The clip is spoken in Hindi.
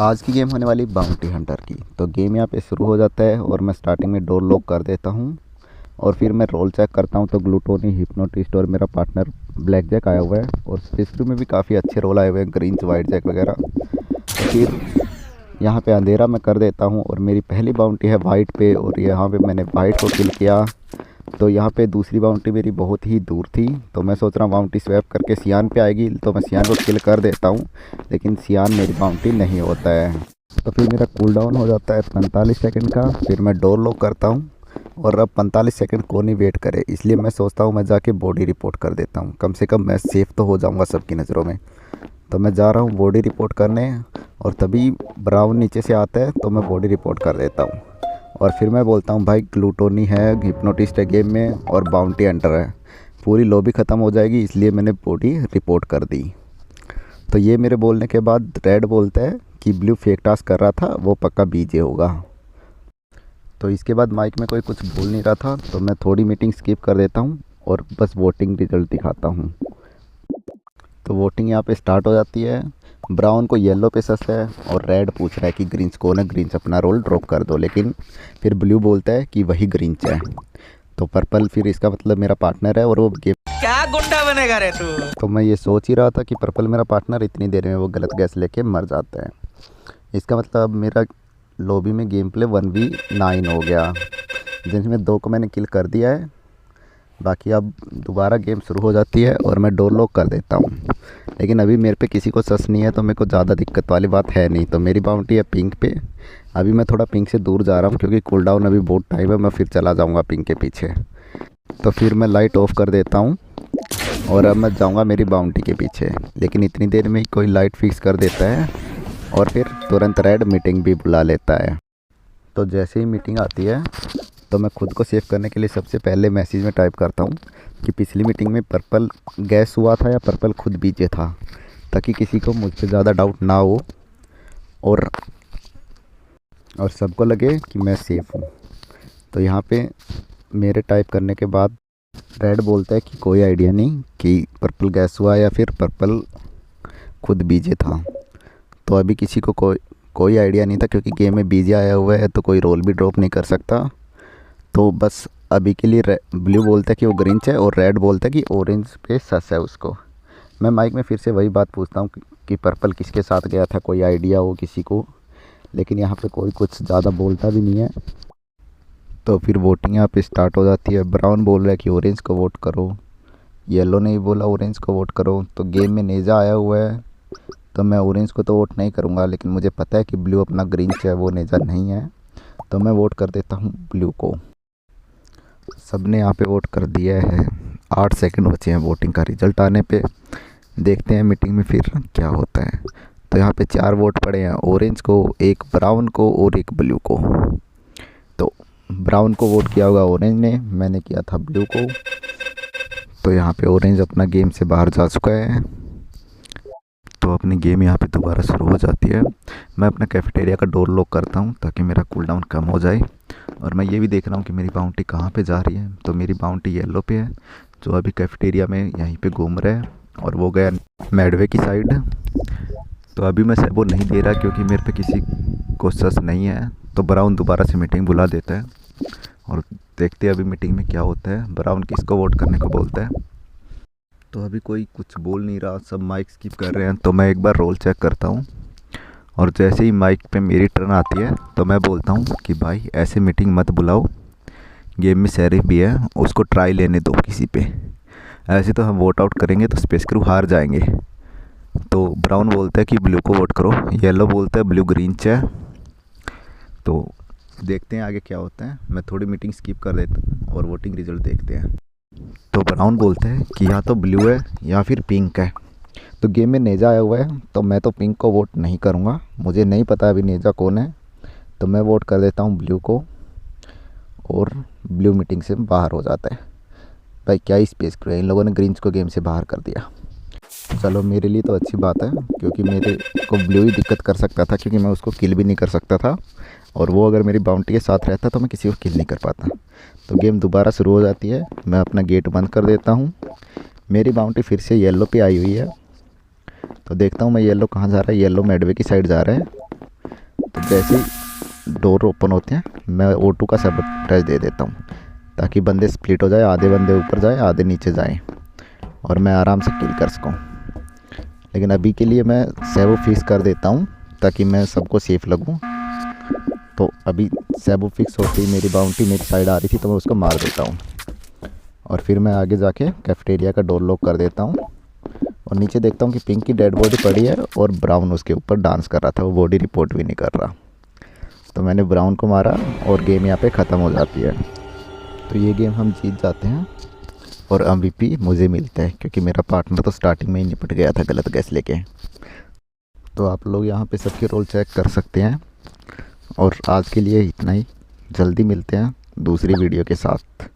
आज की गेम होने वाली बाउंटी हंटर की। तो गेम यहाँ पे शुरू हो जाता है और मैं स्टार्टिंग में डोर लॉक कर देता हूँ और फिर मैं रोल चेक करता हूँ। तो ग्लूटोनी, हिप्नोटिस्ट और मेरा पार्टनर ब्लैक जैक आया हुआ है और स्पेशली में भी काफ़ी अच्छे रोल आए हुए हैं, ग्रीन्स, वाइट जैक वगैरह। तो फिर यहाँ पे अंधेरा मैं कर देता हूँ और मेरी पहली बाउंटी है वाइट पे और यहाँ पे मैंने वाइट को किल किया। तो यहाँ पे दूसरी बाउंटी मेरी बहुत ही दूर थी, तो मैं सोच रहा हूँ बाउंटी स्वैप करके सियान पे आएगी, तो मैं सियान को किल कर देता हूँ, लेकिन सियान मेरी बाउंटी नहीं होता है। तो फिर मेरा कूल डाउन हो जाता है 45 सेकंड का। फिर मैं डोर लॉक करता हूँ और अब 45 सेकंड कौन ही वेट करे, इसलिए मैं सोचता हूँ मैं जाके बॉडी रिपोर्ट कर देता हूँ, कम से कम मैं सेफ़ तो हो जाऊँगा सबकी नज़रों में। तो मैं जा रहा हूँ बॉडी रिपोर्ट करने और तभी ब्राउन नीचे से आता है, तो मैं बॉडी रिपोर्ट कर देता हूँ और फिर मैं बोलता हूँ भाई ग्लूटोनी है, हिप्नोटिस्ट है गेम में और बाउंटी हंटर है, पूरी लॉबी ख़त्म हो जाएगी, इसलिए मैंने बॉडी रिपोर्ट कर दी। तो ये मेरे बोलने के बाद रेड बोलता है कि ब्लू फेक टास्क कर रहा था, वो पक्का बीजे होगा। तो इसके बाद माइक में कोई कुछ बोल नहीं रहा था, तो मैं थोड़ी मीटिंग स्किप कर देता हूँ और बस वोटिंग रिजल्ट दिखाता हूँ। तो वोटिंग यहाँ पे स्टार्ट हो जाती है। ब्राउन को येलो पे सस है और रेड पूछ रहा है कि ग्रीन्स कौन है, ग्रीन्स अपना रोल ड्रॉप कर दो, लेकिन फिर ब्लू बोलता है कि वही ग्रीन्स है। तो पर्पल फिर इसका मतलब मेरा पार्टनर है और वो गेम क्या गुंडा बनेगा रे तू। तो मैं ये सोच ही रहा था कि पर्पल मेरा पार्टनर, इतनी देर में वो गलत गैस लेके मर जाता है। इसका मतलब मेरा लॉबी में गेम प्ले 1v9 हो गया, जिनमें 2 को मैंने किल कर दिया है। बाकी अब दोबारा गेम शुरू हो जाती है और मैं डोर लॉक कर देता हूँ, लेकिन अभी मेरे पे किसी को सस नहीं है, तो मेरे को ज़्यादा दिक्कत वाली बात है नहीं। तो मेरी बाउंटी है पिंक पे। अभी मैं थोड़ा पिंक से दूर जा रहा हूँ क्योंकि कूल डाउन अभी बहुत टाइम है, मैं फिर चला जाऊँगा पिंक के पीछे। तो फिर मैं लाइट ऑफ कर देता हूँ और अब मैं जाऊँगा मेरी बाउंटी के पीछे, लेकिन इतनी देर में ही कोई लाइट फिक्स कर देता है और फिर तुरंत रेड मीटिंग भी बुला लेता है। तो जैसे ही मीटिंग आती है तो मैं खुद को सेव करने के लिए सबसे पहले मैसेज में टाइप करता हूँ कि पिछली मीटिंग में पर्पल गैस हुआ था या पर्पल खुद बीजे था, ताकि किसी को मुझ पे ज़्यादा डाउट ना हो और सबको लगे कि मैं सेफ़ हूँ। तो यहाँ पे मेरे टाइप करने के बाद रेड बोलता है कि कोई आइडिया नहीं कि पर्पल गैस हुआ या फिर पर्पल खुद बीजे था। तो अभी किसी को कोई आइडिया नहीं था, क्योंकि गेम में बीजे आया हुआ है तो कोई रोल भी ड्रॉप नहीं कर सकता। तो बस अभी के लिए ब्लू बोलता है कि वो ग्रीन्स है और रेड बोलता है कि ऑरेंज पे सस है उसको। मैं माइक में फिर से वही बात पूछता हूँ कि पर्पल किसके साथ गया था, कोई आइडिया हो किसी को, लेकिन यहाँ पे कोई कुछ ज़्यादा बोलता भी नहीं है। तो फिर वोटिंग यहाँ पे स्टार्ट हो जाती है। ब्राउन बोल रहा है कि ऑरेंज को वोट करो, येलो ने भी बोला ऑरेंज को वोट करो। तो गेम में नेजा आया हुआ है, तो मैं ऑरेंज को तो वोट नहीं करूँगा, लेकिन मुझे पता है कि ब्लू अपना ग्रीन्स है, वो नेजा नहीं है, तो मैं वोट कर देता हूँ ब्लू को। सबने यहाँ पे वोट कर दिया है। 8 सेकंड बचे हैं वोटिंग का रिज़ल्ट आने पे। देखते हैं मीटिंग में फिर क्या होता है। तो यहाँ पे 4 वोट पड़े हैं, ऑरेंज को, एक ब्राउन को और एक ब्लू को। तो ब्राउन को वोट किया होगा ऑरेंज ने, मैंने किया था ब्लू को। तो यहाँ पे ऑरेंज अपना गेम से बाहर जा चुका है। तो अपनी गेम यहाँ पे दोबारा शुरू हो जाती है। मैं अपना कैफेटेरिया का डोर लॉक करता हूँ ताकि मेरा कूल डाउन कम हो जाए, और मैं ये भी देख रहा हूँ कि मेरी बाउंटी कहाँ पे जा रही है। तो मेरी बाउंटी येलो पे है, जो अभी कैफेटेरिया में यहीं पे घूम रहा है और वो गया मेडवे की साइड। तो अभी मैं वो नहीं दे रहा क्योंकि मेरे पे किसी को सस नहीं है। तो ब्राउन दोबारा से मीटिंग बुला देता है और देखते हैं अभी मीटिंग में क्या होता है। ब्राउन किसको वोट करने को बोलता है। तो अभी कोई कुछ बोल नहीं रहा, सब माइक स्किप कर रहे हैं। तो मैं एक बार रोल चेक करता हूँ और जैसे ही माइक पे मेरी टर्न आती है तो मैं बोलता हूँ कि भाई ऐसे मीटिंग मत बुलाओ, गेम में शेरिफ भी है, उसको ट्राई लेने दो किसी पे, ऐसे तो हम वोट आउट करेंगे तो स्पेस क्रू हार जाएंगे। तो ब्राउन बोलता है कि ब्लू को वोट करो, येलो बोलता है ब्लू ग्रीन्स है। तो देखते हैं आगे क्या होता है। मैं थोड़ी मीटिंग स्किप कर देता हूँ और वोटिंग रिजल्ट देखते हैं। तो ब्राउन बोलते हैं कि या तो ब्लू है या फिर पिंक है। तो गेम में नेजा आया हुआ है, तो मैं तो पिंक को वोट नहीं करूँगा, मुझे नहीं पता अभी नेजा कौन है। तो मैं वोट कर देता हूँ ब्लू को और ब्लू मीटिंग से बाहर हो जाता है। भाई क्या ही स्पेस क्रू है, इन लोगों ने ग्रीन्स को गेम से बाहर कर दिया। चलो मेरे लिए तो अच्छी बात है, क्योंकि मेरे को ब्लू ही दिक्कत कर सकता था, क्योंकि मैं उसको किल भी नहीं कर सकता था, और वो अगर मेरी बाउंटी के साथ रहता तो मैं किसी को किल नहीं कर पाता। तो गेम दोबारा शुरू हो जाती है। मैं अपना गेट बंद कर देता हूँ। मेरी बाउंटी फिर से येलो पे आई हुई है, तो देखता हूँ मैं येलो कहाँ जा रहा है। येलो मेडवे की साइड जा रहा है। तो जैसे ही डोर ओपन होते हैं मैं O2 का सैबोटेज दे देता हूँ, ताकि बंदे स्प्लिट हो जाए, आधे बंदे ऊपर जाए आधे नीचे जाएं और मैं आराम से किल कर सकूँ। लेकिन अभी के लिए मैं सैबो फिक्स कर देता हूँ ताकि मैं सबको सेफ लगूँ। तो अभी सैबो फिक्स होती मेरी बाउंटी मेरी साइड आ रही थी तो मैं उसको मार देता हूँ और फिर मैं आगे जाके कैफेटेरिया का डोर लॉक कर देता हूँ और नीचे देखता हूँ कि पिंक की डेड बॉडी पड़ी है और ब्राउन उसके ऊपर डांस कर रहा था, वो बॉडी रिपोर्ट भी नहीं कर रहा। तो मैंने ब्राउन को मारा और गेम यहाँ पे ख़त्म हो जाती है। तो ये गेम हम जीत जाते हैं और MVP मुझे मिलता है क्योंकि मेरा पार्टनर तो स्टार्टिंग में ही निपट गया था गलत गैस लेके। तो आप लोग यहाँ पे सबके रोल चेक कर सकते हैं और आज के लिए इतना ही। जल्दी मिलते हैं दूसरी वीडियो के साथ।